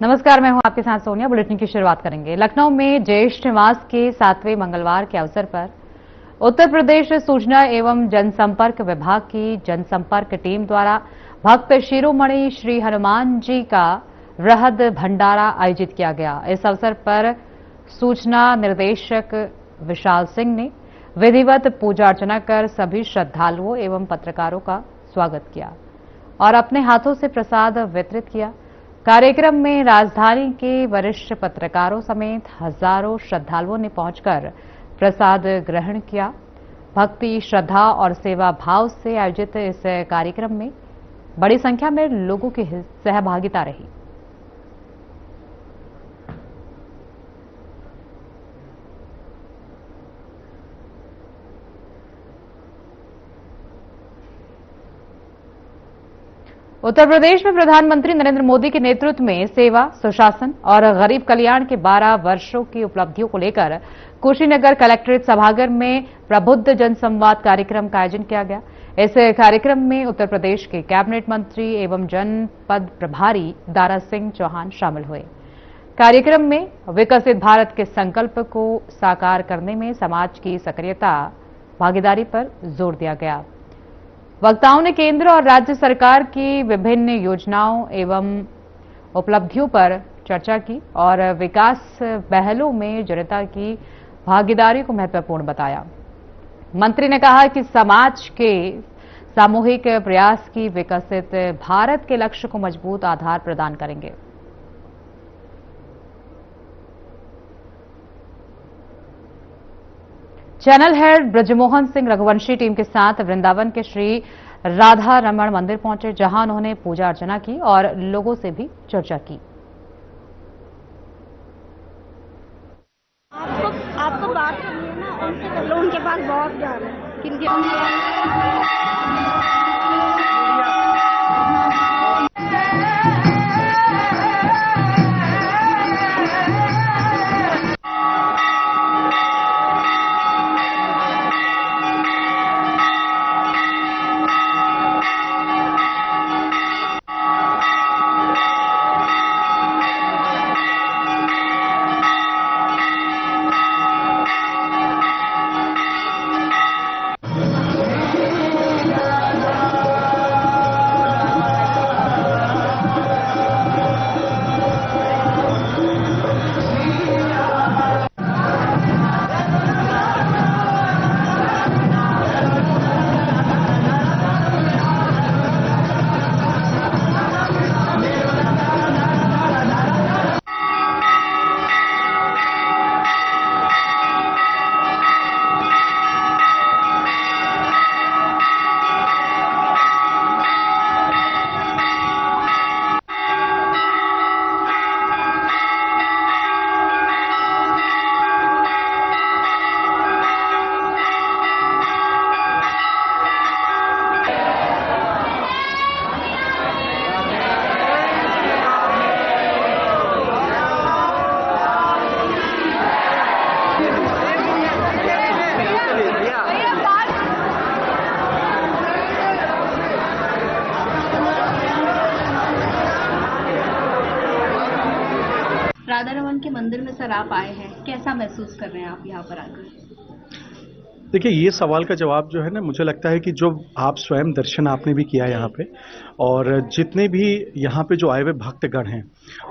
नमस्कार, मैं हूं आपके साथ सोनिया। बुलेटिन की शुरुआत करेंगे। लखनऊ में ज्येष्ठ मास के 7वें मंगलवार के अवसर पर उत्तर प्रदेश सूचना एवं जनसंपर्क विभाग की जनसंपर्क टीम द्वारा भक्त शिरोमणि श्री हनुमान जी का वृहद भंडारा आयोजित किया गया। इस अवसर पर सूचना निर्देशक विशाल सिंह ने विधिवत पूजा अर्चना कर सभी श्रद्धालुओं एवं पत्रकारों का स्वागत किया और अपने हाथों से प्रसाद वितरित किया। कार्यक्रम में राजधानी के वरिष्ठ पत्रकारों समेत हजारों श्रद्धालुओं ने पहुंचकर प्रसाद ग्रहण किया। भक्ति, श्रद्धा और सेवा भाव से आयोजित इस कार्यक्रम में बड़ी संख्या में लोगों की सहभागिता रही। उत्तर प्रदेश में प्रधानमंत्री नरेंद्र मोदी के नेतृत्व में सेवा, सुशासन और गरीब कल्याण के 12 वर्षों की उपलब्धियों को लेकर कुशीनगर कलेक्ट्रेट सभागार में प्रबुद्ध जनसंवाद कार्यक्रम का आयोजन किया गया। इस कार्यक्रम में उत्तर प्रदेश के कैबिनेट मंत्री एवं जनपद प्रभारी दारा सिंह चौहान शामिल हुए। कार्यक्रम में विकसित भारत के संकल्प को साकार करने में समाज की सक्रियता, भागीदारी पर जोर दिया गया। वक्ताओं ने केंद्र और राज्य सरकार की विभिन्न योजनाओं एवं उपलब्धियों पर चर्चा की और विकास पहलों में जनता की भागीदारी को महत्वपूर्ण बताया। मंत्री ने कहा कि समाज के सामूहिक प्रयास की विकसित भारत के लक्ष्य को मजबूत आधार प्रदान करेंगे। Channel head Brajmohan Singh Raghuvanshi team के साथ वृंदावन के श्री राधा रमण मंदिर पहुंचे, जहां उन्होंने पूजा अर्चना की और लोगों से भी चर्चा की। आपको बात करनी है ना, उनसे कर लो, उनके पास बहुत ज्ञान है। किनके राधा रमन के मंदिर में सर आप आए हैं, कैसा महसूस कर रहे हैं आप यहाँ पर आकर? देखिए, ये सवाल का जवाब जो है ना, मुझे लगता है कि जो आप स्वयं दर्शन आपने भी किया यहाँ पे, और जितने भी यहाँ पे जो आए हुए भक्तगण हैं,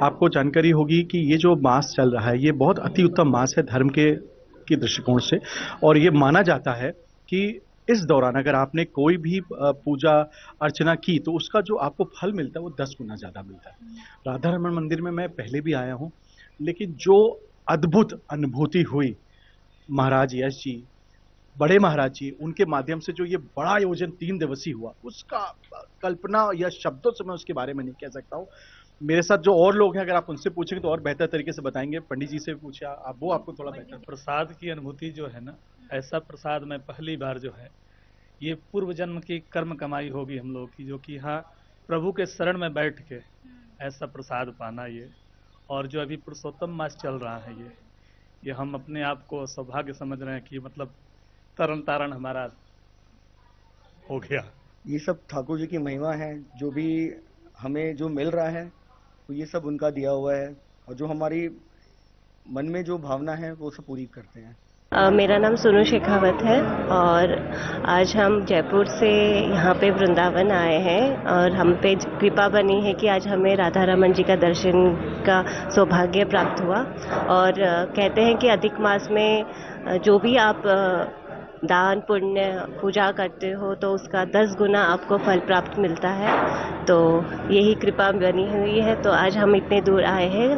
आपको जानकारी होगी कि ये जो मास चल रहा है, ये बहुत अति उत्तम मास है धर्म के दृष्टिकोण से। और ये माना जाता है कि इस दौरान अगर आपने कोई भी पूजा अर्चना की तो उसका जो आपको फल मिलता है वो 10 गुना ज़्यादा मिलता है। राधा रमन मंदिर में मैं पहले भी आया हूँ, लेकिन जो अद्भुत अनुभूति हुई महाराज यश जी, बड़े महाराज जी, उनके माध्यम से जो ये बड़ा आयोजन 3 दिवसीय हुआ, उसका कल्पना या शब्दों से मैं उसके बारे में नहीं कह सकता हूँ। मेरे साथ जो और लोग हैं, अगर आप उनसे पूछेंगे तो और बेहतर तरीके से बताएंगे। पंडित जी से पूछे आप, वो आपको थोड़ा बेहतर। प्रसाद की अनुभूति जो है ना, ऐसा प्रसाद मैं पहली बार जो है, ये पूर्व जन्म की कर्म कमाई होगी हम लोग की, जो कि यहाँ प्रभु के शरण में बैठ के ऐसा प्रसाद पाना, ये और जो अभी पुरुषोत्तम मास चल रहा है, ये हम अपने आप को सौभाग्य समझ रहे हैं कि मतलब तरन तारण हमारा हो गया। ये सब ठाकुर जी की महिमा है। जो भी हमें जो मिल रहा है तो ये सब उनका दिया हुआ है, और जो हमारी मन में जो भावना है वो सब पूरी करते हैं। मेरा नाम सोनू शेखावत है और आज हम जयपुर से यहाँ पे वृंदावन आए हैं और हम पे कृपा बनी है कि आज हमें राधा रमन जी का दर्शन का सौभाग्य प्राप्त हुआ। और कहते हैं कि अधिक मास में जो भी आप दान पुण्य पूजा करते हो तो उसका 10 गुना आपको फल प्राप्त मिलता है। तो यही कृपा बनी हुई है, तो आज हम इतने दूर आए हैं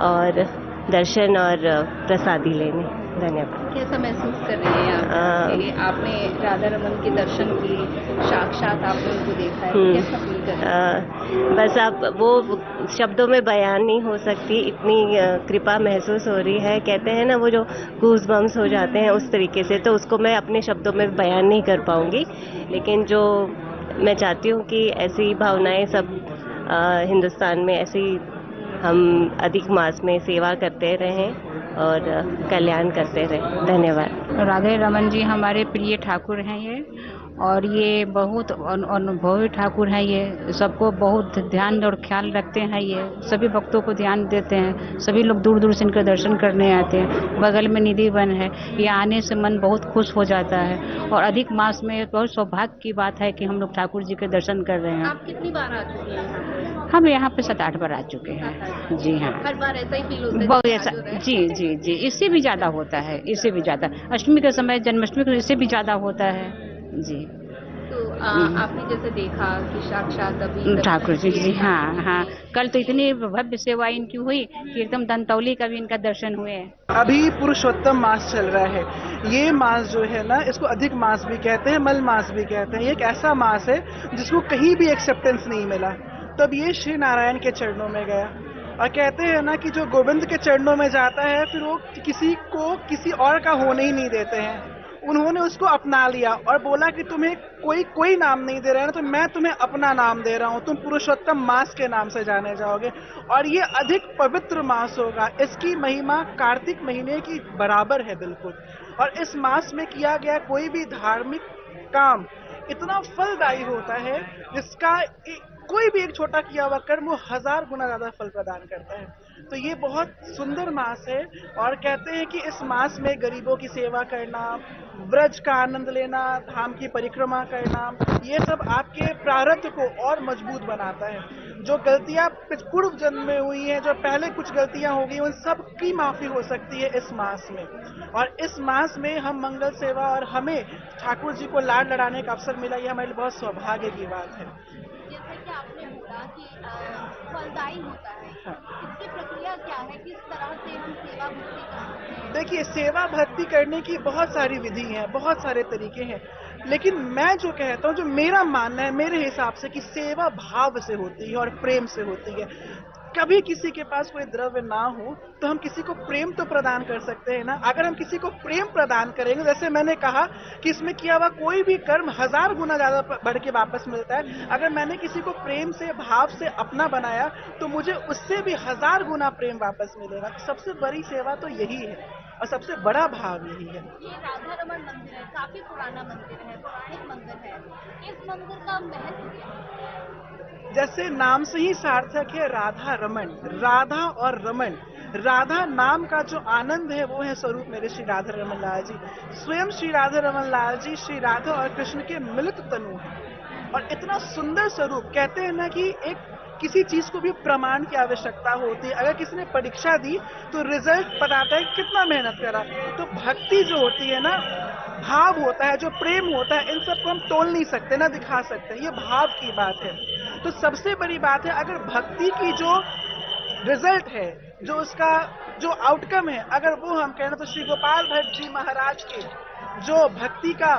और दर्शन और प्रसादी लेने। धन्यवाद। कैसा महसूस कर रही हैं आप? कि आपने राधा रमन के दर्शन किए, साक्षात आपने उनको देखा है, कैसा फील कर रही हैं? बस आप वो शब्दों में बयान नहीं हो सकती, इतनी कृपा महसूस हो रही है। कहते हैं ना वो जो गूज बम्स हो जाते हैं उस तरीके से, तो उसको मैं अपने शब्दों में बयान नहीं कर पाऊंगी, लेकिन जो मैं चाहती हूँ कि ऐसी भावनाएं सब हिंदुस्तान में ऐसी हम अधिक मास में सेवा करते रहें और कल्याण करते रहें। धन्यवाद। राधे रमन जी हमारे प्रिय ठाकुर हैं ये, और ये बहुत अनुभवी ठाकुर हैं। ये सबको बहुत ध्यान और ख्याल रखते हैं। ये सभी भक्तों को ध्यान देते हैं। सभी लोग दूर दूर से इनके दर्शन करने आते हैं। बगल में निधि वन है, ये आने से मन बहुत खुश हो जाता है। और अधिक मास में बहुत सौभाग्य की बात है कि हम लोग ठाकुर जी के दर्शन कर रहे हैं। आप कितनी बार आ चुके हैं? हम यहाँ पे 7-8 बार आ चुके हैं। जी हाँ, हर बार ऐसा ही फील होता है? बहुत ऐसा। जी जी जी, इससे भी ज्यादा होता है, इससे भी ज्यादा। अष्टमी के समय, जन्माष्टमी के इससे भी ज्यादा होता है। जी, तो आपने जैसे देखा कि साक्षात अभी ठाकुर जी, जी हाँ हाँ, कल तो इतनी भव्य सेवा इनकी हुई कि एकदम दंतौली का भी इनका दर्शन हुए। अभी पुरुषोत्तम मास चल रहा है। ये मास जो है ना, इसको अधिक मास भी कहते हैं, मल मास भी कहते हैं। ये एक ऐसा मास है जिसको कहीं भी एक्सेप्टेंस नहीं मिला, तब ये श्री नारायण के चरणों में गया। और कहते हैं ना कि जो गोविंद के चरणों में जाता है फिर वो किसी को किसी और का होने ही नहीं देते हैं। उन्होंने उसको अपना लिया और बोला कि तुम्हें कोई नाम नहीं दे रहा है ना, तो मैं तुम्हें अपना नाम दे रहा हूँ, तुम पुरुषोत्तम मास के नाम से जाने जाओगे। और ये अधिक पवित्र मास होगा। इसकी महिमा कार्तिक महीने की बराबर है बिल्कुल। और इस मास में किया गया कोई भी धार्मिक काम इतना फलदायी होता है जिसका कोई भी एक छोटा किया हुआ कर्म वो 1000 गुना ज्यादा फल प्रदान करता है। तो ये बहुत सुंदर मास है। और कहते हैं कि इस मास में गरीबों की सेवा करना, व्रज का आनंद लेना, धाम की परिक्रमा करना, ये सब आपके प्रारब्ध को और मजबूत बनाता है। जो गलतियां पूर्व जन्म में हुई हैं, जो पहले कुछ गलतियां हो गई, उन सब की माफी हो सकती है इस मास में। और इस मास में हम मंगल सेवा और हमें ठाकुर जी को लाड लड़ाने का अवसर मिला, ये हमारे लिए बहुत सौभाग्य की बात है। जैसे कि आपने बोला कि फलदायी होता है, इसकी प्रक्रिया क्या है? किस तरह से हम सेवा भक्ति कर सकते हैं? देखिए, सेवा भक्ति करने की बहुत सारी विधि हैं, बहुत सारे तरीके हैं, लेकिन मैं जो कहता हूँ, जो मेरा मानना है मेरे हिसाब से, कि सेवा भाव से होती है और प्रेम से होती है। कभी किसी के पास कोई द्रव्य ना हो तो हम किसी को प्रेम तो प्रदान कर सकते हैं ना। अगर हम किसी को प्रेम प्रदान करेंगे, जैसे मैंने कहा कि इसमें किया हुआ कोई भी कर्म 1000 गुना ज्यादा बढ़ के वापस मिलता है। अगर मैंने किसी को प्रेम से, भाव से अपना बनाया तो मुझे उससे भी 1000 गुना प्रेम वापस मिलेगा। सबसे बड़ी सेवा तो यही है और सबसे बड़ा भाव यही है। ये राधा रमन मंदिर है, काफी पुराना मंदिर है, पौराणिक मंदिर है। इस मंदिर का महत्व क्या है? जैसे नाम से ही सार्थक है, राधा रमन, राधा और रमन। राधा नाम का जो आनंद है वो है स्वरूप मेरे श्री राधा रमन लाल जी। स्वयं श्री राधा रमन लाल जी श्री राधा और कृष्ण के मिलित तनु है। और इतना सुंदर स्वरूप, कहते हैं ना कि एक किसी चीज को भी प्रमाण की आवश्यकता होती है। अगर किसी ने परीक्षा दी तो रिजल्ट बताता है कितना मेहनत करा। तो भक्ति जो होती है ना, भाव होता है, जो प्रेम होता है, इन सबको हम तोल नहीं सकते ना दिखा सकते। ये भाव की बात है। तो सबसे बड़ी बात है, अगर भक्ति की जो रिजल्ट है, जो उसका जो आउटकम है, अगर वो हम कहना, तो श्री गोपाल भट्ट जी महाराज के जो भक्ति का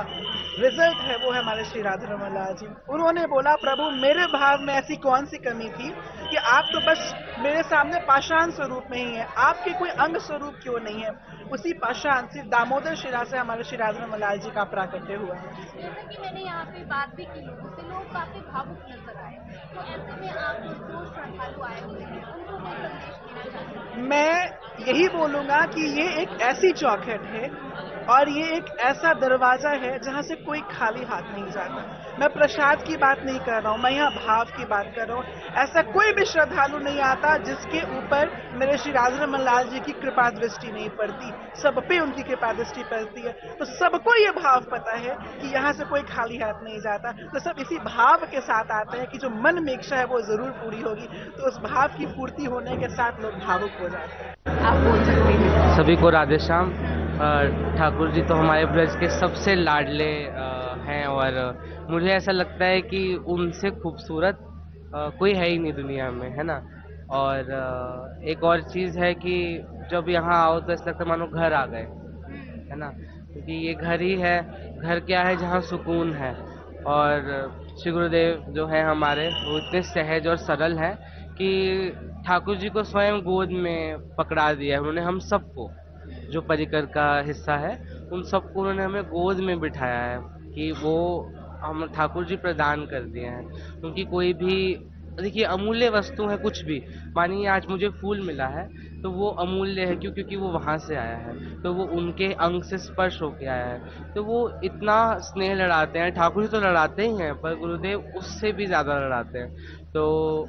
रिजल्ट है वो है हमारे श्री राधा रमन लाल जी। उन्होंने बोला, प्रभु मेरे भाव में ऐसी कौन सी कमी थी कि आप तो बस मेरे सामने पाषाण स्वरूप में ही है, आपके कोई अंग स्वरूप क्यों नहीं है? उसी पाषाण से दामोदर शिरा से हमारे श्री राधा रमन लाल जी का प्राकट्य हुआ। जैसा कि मैंने यहाँ पे बात भी की लोगों से, लोग काफी भावुक नजर आए, तो ऐसे में आप जो श्रद्धालु आए हुए हैं उनको कोई संदेश देना चाहते हैं? मैं यही बोलूंगा कि ये एक ऐसी चौखट है और ये एक ऐसा दरवाजा है जहाँ से कोई खाली हाथ नहीं जाता। मैं प्रसाद की बात नहीं कर रहा हूँ, मैं यहाँ भाव की बात कर रहा हूँ। ऐसा कोई भी श्रद्धालु नहीं आता जिसके ऊपर मेरे श्री राधा रमन लाल जी की कृपा दृष्टि नहीं पड़ती। सब पे उनकी कृपा दृष्टि पड़ती है। तो सबको ये भाव पता है कि यहाँ से कोई खाली हाथ नहीं जाता। तो सब इसी भाव के साथ आते हैं कि जो मन में इच्छा है वो जरूर पूरी होगी। तो उस भाव की पूर्ति होने के साथ लोग भावुक हो जाते हैं। आप बोल सकते हैं। सभी को राधे श्याम। ठाकुर जी तो हमारे ब्रज के सबसे लाडले हैं और मुझे ऐसा लगता है कि उनसे खूबसूरत कोई है ही नहीं दुनिया में, है ना। और एक और चीज़ है कि जब यहाँ आओ तो ऐसा लगता है मानो घर आ गए, है ना, क्योंकि ये घर ही है। घर क्या है, जहाँ सुकून है। और श्री गुरुदेव जो है हमारे, वो इतने सहज और सरल हैं कि ठाकुर जी को स्वयं गोद में पकड़ा दिया है उन्होंने। हम सबको, जो परिकर का हिस्सा है, उन सबको उन्होंने हमें गोद में बिठाया है कि वो हम ठाकुर जी प्रदान कर दिए हैं। उनकी कोई भी, देखिए, अमूल्य वस्तु है कुछ भी। मानिए आज मुझे फूल मिला है तो वो अमूल्य है, क्यों? क्योंकि वो वहाँ से आया है, तो वो उनके अंग से स्पर्श होके आया है। तो वो इतना स्नेह लड़ाते हैं। ठाकुर जी तो लड़ाते ही हैं, पर गुरुदेव उससे भी ज़्यादा लड़ाते हैं। तो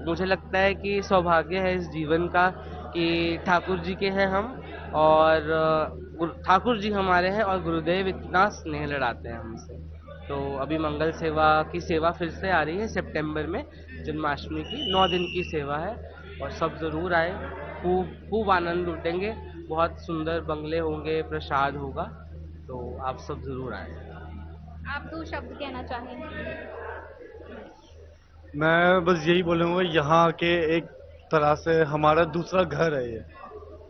मुझे लगता है कि सौभाग्य है इस जीवन का कि ठाकुर जी के हैं हम, और ठाकुर जी हमारे हैं, और गुरुदेव इतना स्नेह लड़ाते हैं हमसे। तो अभी मंगल सेवा की सेवा फिर से आ रही है सितंबर में, जन्माष्टमी की 9 दिन की सेवा है। और सब ज़रूर आए, खूब आनंद लूटेंगे। बहुत सुंदर बंगले होंगे, प्रसाद होगा, तो आप सब ज़रूर आए। आप 2 शब्द कहना चाहेंगे? मैं बस यही बोलूँगा, यहाँ के एक तरह से हमारा दूसरा घर है ये।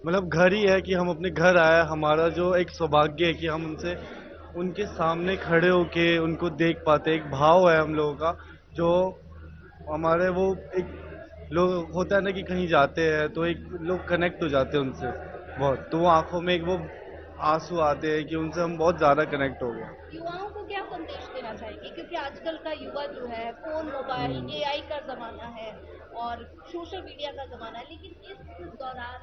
मतलब घर ही है कि हम अपने घर आए। हमारा जो एक सौभाग्य है कि हम उनके सामने खड़े होके उनको देख पाते। एक भाव है हम लोगों का, जो हमारे वो एक लोग होता है ना कि कहीं जाते हैं तो एक लोग कनेक्ट हो जाते हैं उनसे बहुत, तो वो आंखों में एक वो आंसू आते हैं कि उनसे हम बहुत ज़्यादा कनेक्ट हो गए। युवाओं को क्या संदेश देना चाहेंगे? क्योंकि आजकल का युवा जो है, फोन, मोबाइल, AI का जमाना है और सोशल मीडिया का जमाना है, लेकिन इस दौरान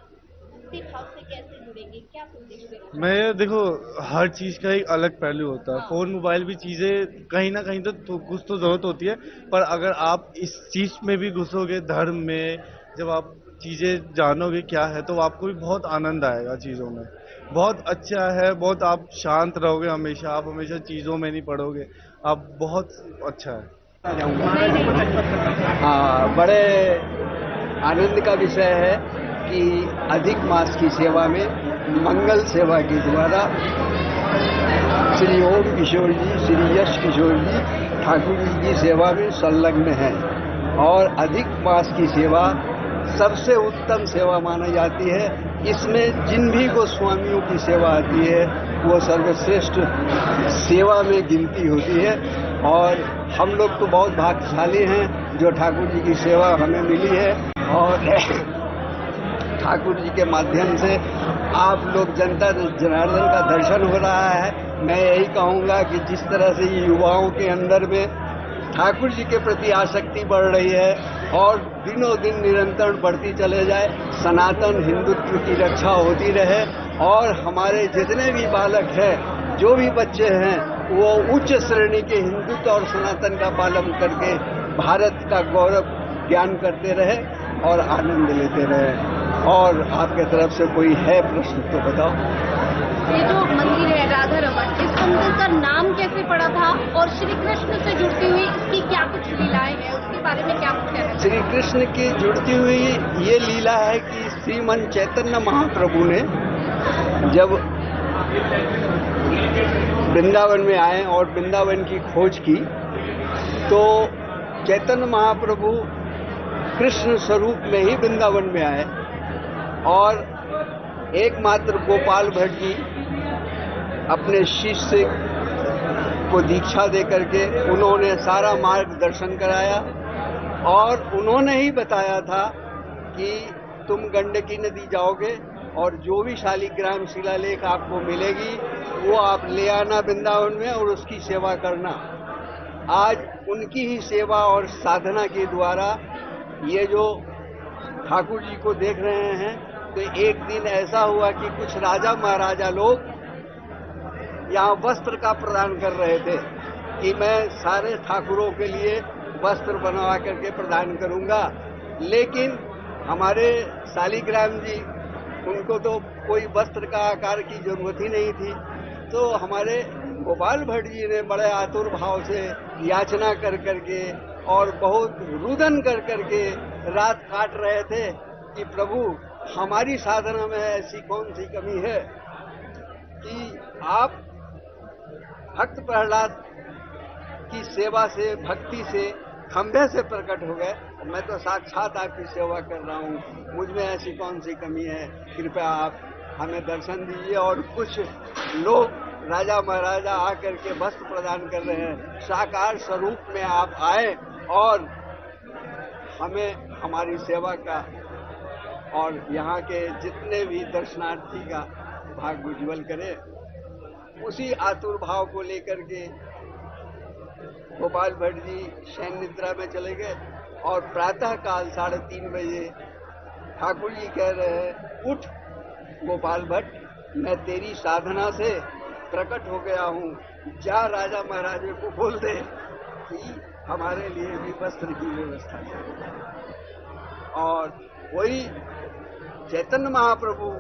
भक्ति भाव से कैसे जुड़ेंगे? क्या संदेश देना चाहेंगे? मैं देखो, हर चीज़ का एक अलग पहलू होता है। फोन मोबाइल भी चीज़ें कहीं ना कहीं तो कुछ तो ज़रूरत होती है, पर अगर आप इस चीज़ में भी घुसोगे, धर्म में, जब आप चीज़ें जानोगे क्या है, तो आपको भी बहुत आनंद आएगा चीज़ों में। बहुत अच्छा है, बहुत आप शांत रहोगे हमेशा, आप हमेशा चीज़ों में नहीं पड़ोगे, आप बहुत अच्छा है। हाँ, बड़े आनंद का विषय है कि अधिक मास की सेवा में मंगल सेवा के द्वारा श्री ओम किशोर जी, श्री यश किशोर जी ठाकुर जी की सेवा में संलग्न हैं। और अधिक मास की सेवा सबसे उत्तम सेवा मानी जाती है। इसमें जिन भी गोस्वामियों की सेवा आती है वो सर्वश्रेष्ठ सेवा में गिनती होती है। और हम लोग तो बहुत भाग्यशाली हैं जो ठाकुर जी की सेवा हमें मिली है। और ठाकुर जी के माध्यम से आप लोग जनता जनार्दन का दर्शन हो रहा है। मैं यही कहूँगा कि जिस तरह से युवाओं के अंदर में ठाकुर जी के प्रति आसक्ति बढ़ रही है और दिनों दिन निरंतर बढ़ती चले जाए, सनातन हिंदुत्व की रक्षा होती रहे और हमारे जितने भी बालक हैं, जो भी बच्चे हैं, वो उच्च श्रेणी के हिंदुत्व और सनातन का पालन करके भारत का गौरव ज्ञान करते रहे और आनंद लेते रहे। और आपके तरफ से कोई है प्रश्न तो बताओ। ये जो मंदिर है राधा रमन, इस मंदिर का नाम कैसे पड़ा था और श्री कृष्ण से जुड़ती हुई इसकी क्या कुछ लीलाएं हैं, उसके बारे में क्या कुछ है? श्री कृष्ण की जुड़ती हुई ये लीला है कि श्रीमन चैतन्य महाप्रभु ने जब वृंदावन में आए और वृंदावन की खोज की, तो चैतन्य महाप्रभु कृष्ण स्वरूप में ही वृंदावन में आए और एकमात्र गोपाल भट्ट जी अपने शिष्य को दीक्षा दे करके उन्होंने सारा मार्गदर्शन कराया और उन्होंने ही बताया था कि तुम गंडकी नदी जाओगे और जो भी शालिग्राम शिलालेख आपको मिलेगी वो आप ले आना वृंदावन में और उसकी सेवा करना। आज उनकी ही सेवा और साधना के द्वारा ये जो ठाकुर जी को देख रहे हैं, तो एक दिन ऐसा हुआ कि कुछ राजा महाराजा लोग यहाँ वस्त्र का प्रदान कर रहे थे कि मैं सारे ठाकुरों के लिए वस्त्र बनवा करके प्रदान करूंगा, लेकिन हमारे शालिग्राम जी, उनको तो कोई वस्त्र का आकार की जरूरत ही नहीं थी, तो हमारे गोपाल भट्ट जी ने बड़े आतुर भाव से याचना कर करके और बहुत रुदन कर करके रात काट रहे थे कि प्रभु हमारी साधना में ऐसी कौन सी कमी है कि आप भक्त प्रहलाद की सेवा से, भक्ति से, खंभे से प्रकट हो गए। मैं तो साक्षात आपकी सेवा कर रहा हूँ, मुझ में ऐसी कौन सी कमी है, कृपया आप हमें दर्शन दीजिए। और कुछ लोग राजा महाराजा आकर के वस्त्र प्रदान कर रहे हैं, साकार स्वरूप में आप आए और हमें हमारी सेवा का और यहाँ के जितने भी दर्शनार्थी का भाग्य उज्ज्वल करें। उसी आतुर भाव को लेकर के गोपाल भट्ट जी शयन निद्रा में चले गए और प्रातः काल 3:30 बजे ठाकुर जी कह रहे हैं, उठ गोपाल भट्ट, मैं तेरी साधना से प्रकट हो गया हूँ, जा राजा महाराजे को बोल दे कि हमारे लिए भी वस्त्र की व्यवस्था करें। और वही चैतन्य महाप्रभु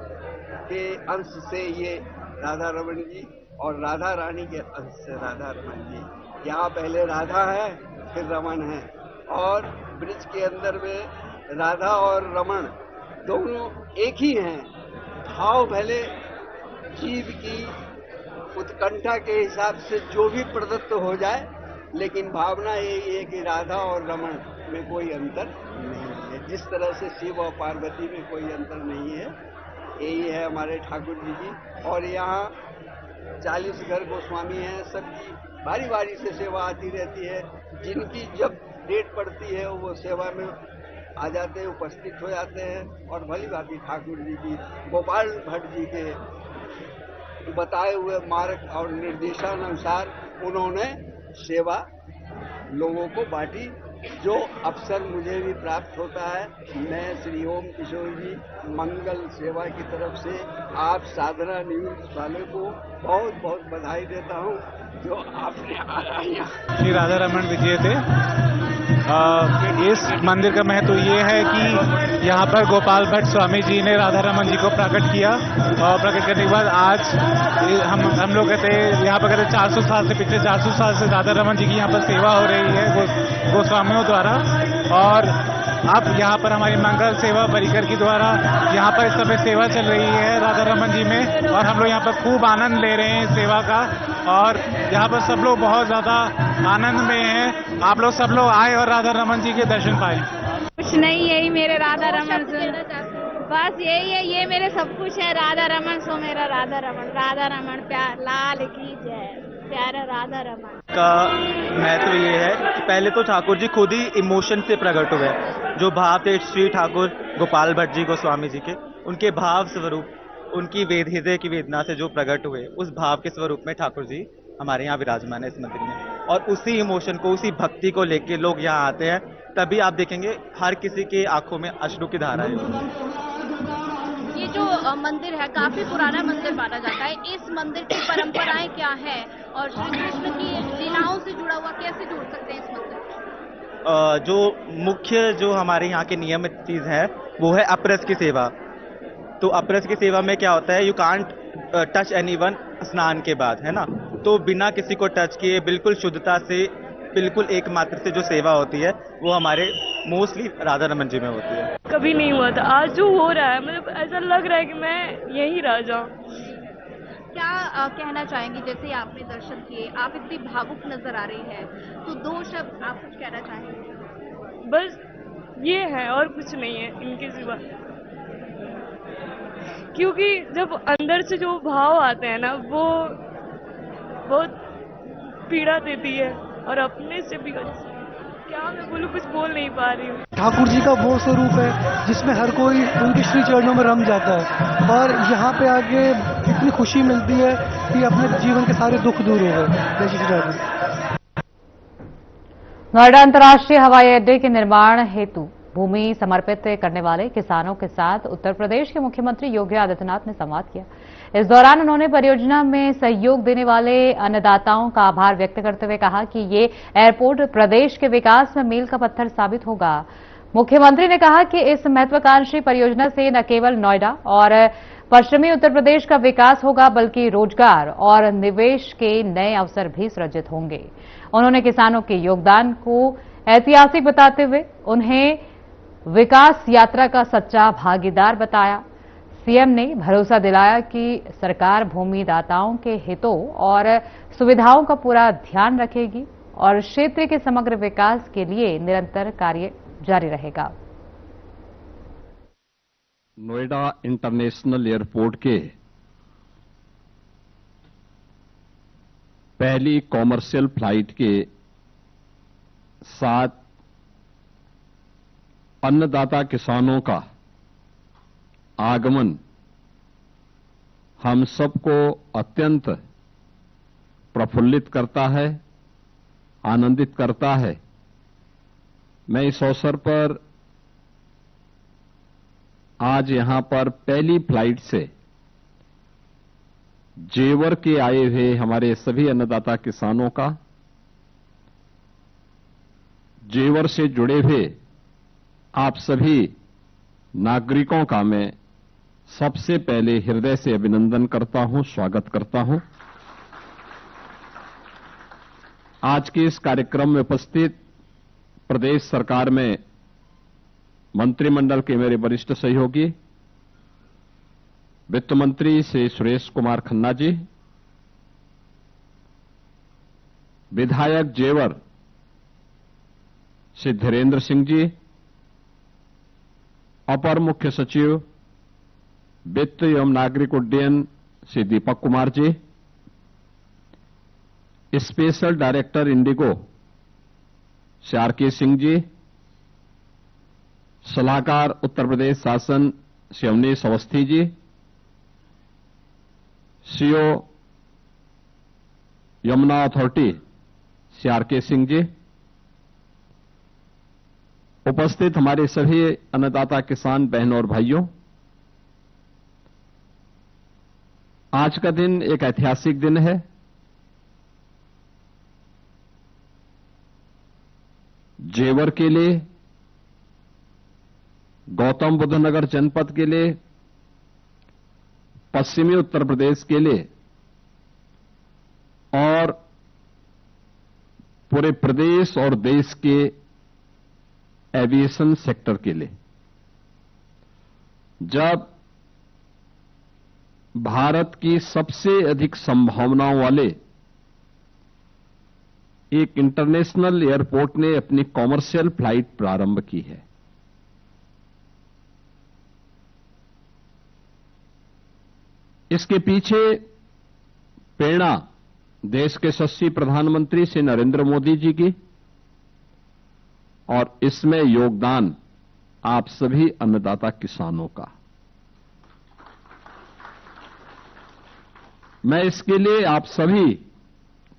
के अंश से ये राधा रमन जी और राधा रानी के अंश से राधा रमन जी, यहाँ पहले राधा है फिर रमन है, और ब्रिज के अंदर में राधा और रमन दोनों एक ही हैं। भाव भले जीव की उत्कंठा के हिसाब से जो भी प्रदत्त हो जाए, लेकिन भावना यही है कि राधा और रमन में कोई अंतर नहीं है। जिस तरह से शिव और पार्वती में कोई अंतर नहीं है, यही है हमारे ठाकुर जी की। और यहाँ 40 घर गोस्वामी हैं, सबकी बारी बारी से सेवा आती रहती है। जिनकी जब डेट पड़ती है वो सेवा में आ जाते हैं, उपस्थित हो जाते हैं। और भली भांति ठाकुर जी की, गोपाल भट्ट जी के बताए हुए मार्ग और निर्देशानुसार उन्होंने सेवा लोगों को बांटी। जो अवसर मुझे भी प्राप्त होता है, मैं श्री ओम किशोर जी मंगल सेवा की तरफ से आप साधना न्यूज वाले को बहुत बहुत बधाई देता हूँ जो आपने आया। श्री राधा रमन विजय थे। इस मंदिर का महत्व ये है कि यहाँ पर गोपाल भट्ट स्वामी जी ने राधा रमन जी को प्रकट किया, और प्रकट करने के बाद आज हम लोग कहते हैं यहाँ पर कहते 400 साल से, पिछले 400 साल से राधा रमन जी की यहाँ पर सेवा हो रही है गोस्वामियों द्वारा। और अब यहाँ पर हमारी मंगल सेवा परिकर की द्वारा यहाँ पर इस समय सेवा चल रही है राधा रमन जी में, और हम लोग यहाँ पर खूब आनंद ले रहे हैं इस सेवा का। और यहाँ पर सब लोग बहुत ज्यादा आनंद में हैं। आप लोग सब लोग आए और राधा रमन जी के दर्शन पाए। कुछ नहीं, यही मेरे राधा रमन से, बस यही है, ये मेरे सब कुछ है। राधा रमन सो मेरा राधा रमन प्यार लाल की जय, प्यारा राधा रमन का महत्व ये है कि पहले तो ठाकुर जी खुद ही इमोशन से प्रकट हुए। जो भाव थे श्री ठाकुर गोपाल भट्ट जी गोस्वामी जी के, उनके भाव स्वरूप, उनकी हृदय की वेदना से जो प्रकट हुए, उस भाव के स्वरूप में ठाकुर जी हमारे यहाँ विराजमान है इस मंदिर में। और उसी इमोशन को, उसी भक्ति को लेके लोग यहाँ आते हैं, तभी आप देखेंगे हर किसी के आंखों में अश्रु की धारा है। ये जो मंदिर है काफी पुराना मंदिर माना जाता है, इस मंदिर की परंपराएं क्या है और श्री कृष्ण की लीलाओं से जुड़ा हुआ कैसे जोड़ सकते हैं इस मंदिर? जो मुख्य जो हमारे यहाँ के नियमित चीज है वो है अपरस की सेवा। तो अपरस की सेवा में क्या होता है, यू कांट टच एनीवन स्नान के बाद, है ना। तो बिना किसी को टच किए बिल्कुल शुद्धता से, बिल्कुल एकमात्र से जो सेवा होती है वो हमारे मोस्टली राधा रमन जी में होती है। कभी नहीं हुआ था, आज जो हो रहा है मतलब ऐसा लग रहा है कि मैं यही राजा हूँ। क्या कहना चाहेंगी, जैसे आपने दर्शन किए, आप इतनी भावुक नजर आ रही है, तो 2 शब्द आप कुछ कहना चाहेंगे? बस ये है और कुछ नहीं है इनके सिवा, क्योंकि जब अंदर से जो भाव आते हैं ना वो बहुत पीड़ा देती है, और अपने से भी क्या मैं बोलूं, कुछ बोल नहीं पा रही हूँ। ठाकुर जी का वो स्वरूप है जिसमें हर कोई उनके श्री चरणों में रम जाता है, और यहाँ पे आके इतनी खुशी मिलती है कि अपने जीवन के सारे दुख दूर हो गए। जय श्री राधे। नोएडा अंतर्राष्ट्रीय हवाई अड्डे के निर्माण हेतु भूमि समर्पित करने वाले किसानों के साथ उत्तर प्रदेश के मुख्यमंत्री योगी आदित्यनाथ ने संवाद किया। इस दौरान उन्होंने परियोजना में सहयोग देने वाले अन्नदाताओं का आभार व्यक्त करते हुए कहा कि ये एयरपोर्ट प्रदेश के विकास में मील का पत्थर साबित होगा। मुख्यमंत्री ने कहा कि इस महत्वाकांक्षी परियोजना से न केवल नोएडा और पश्चिमी उत्तर प्रदेश का विकास होगा, बल्कि रोजगार और निवेश के नए अवसर भी सृजित होंगे। उन्होंने किसानों के योगदान को ऐतिहासिक बताते हुए उन्हें विकास यात्रा का सच्चा भागीदार बताया। सीएम ने भरोसा दिलाया कि सरकार भूमिदाताओं के हितों और सुविधाओं का पूरा ध्यान रखेगी और क्षेत्र के समग्र विकास के लिए निरंतर कार्य जारी रहेगा। नोएडा इंटरनेशनल एयरपोर्ट के पहली कॉमर्शियल फ्लाइट के साथ अन्नदाता किसानों का आगमन हम सबको अत्यंत प्रफुल्लित करता है, आनंदित करता है। मैं इस अवसर पर आज यहां पर पहली फ्लाइट से जेवर के आए हुए हमारे सभी अन्नदाता किसानों का, जेवर से जुड़े हुए आप सभी नागरिकों का मैं सबसे पहले हृदय से अभिनंदन करता हूं, स्वागत करता हूं। आज के इस कार्यक्रम में उपस्थित प्रदेश सरकार में मंत्रिमंडल के मेरे वरिष्ठ सहयोगी वित्त मंत्री श्री सुरेश कुमार खन्ना जी, विधायक जेवर श्री धीरेन्द्र सिंह जी, अपर मुख्य सचिव वित्त एवं नागरिक उड्डयन Shri Deepak Kumar ji, special director IndiGo Shri R K. Singh ji, सलाहकार उत्तर प्रदेश शासन Shri Awanish Awasthi ji, CEO Yamuna authority Shri R K. Singh ji, उपस्थित हमारे सभी अन्नदाता किसान बहनों और भाइयों, आज का दिन एक ऐतिहासिक दिन है। जेवर के लिए, गौतम बुद्ध नगर जनपद के लिए, पश्चिमी उत्तर प्रदेश के लिए और पूरे प्रदेश और देश के एविएशन सेक्टर के लिए। जब भारत की सबसे अधिक संभावनाओं वाले एक इंटरनेशनल एयरपोर्ट ने अपनी कॉमर्शियल फ्लाइट प्रारंभ की है, इसके पीछे प्रेरणा देश के यशस्वी प्रधानमंत्री श्री नरेंद्र मोदी जी की और इसमें योगदान आप सभी अन्नदाता किसानों का। मैं इसके लिए आप सभी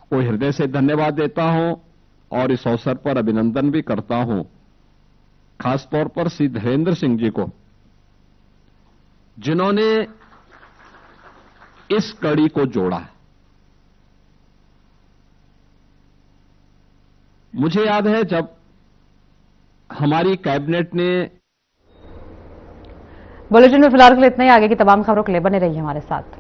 को हृदय से धन्यवाद देता हूं और इस अवसर पर अभिनंदन भी करता हूं, खासतौर पर श्री धीरेन्द्र सिंह जी को, जिन्होंने इस कड़ी को जोड़ा। मुझे याद है जब हमारी कैबिनेट ने। बुलेटिन में फिलहाल के लिए इतना ही। आगे की तमाम खबरों के लिए बने रहिए हमारे साथ।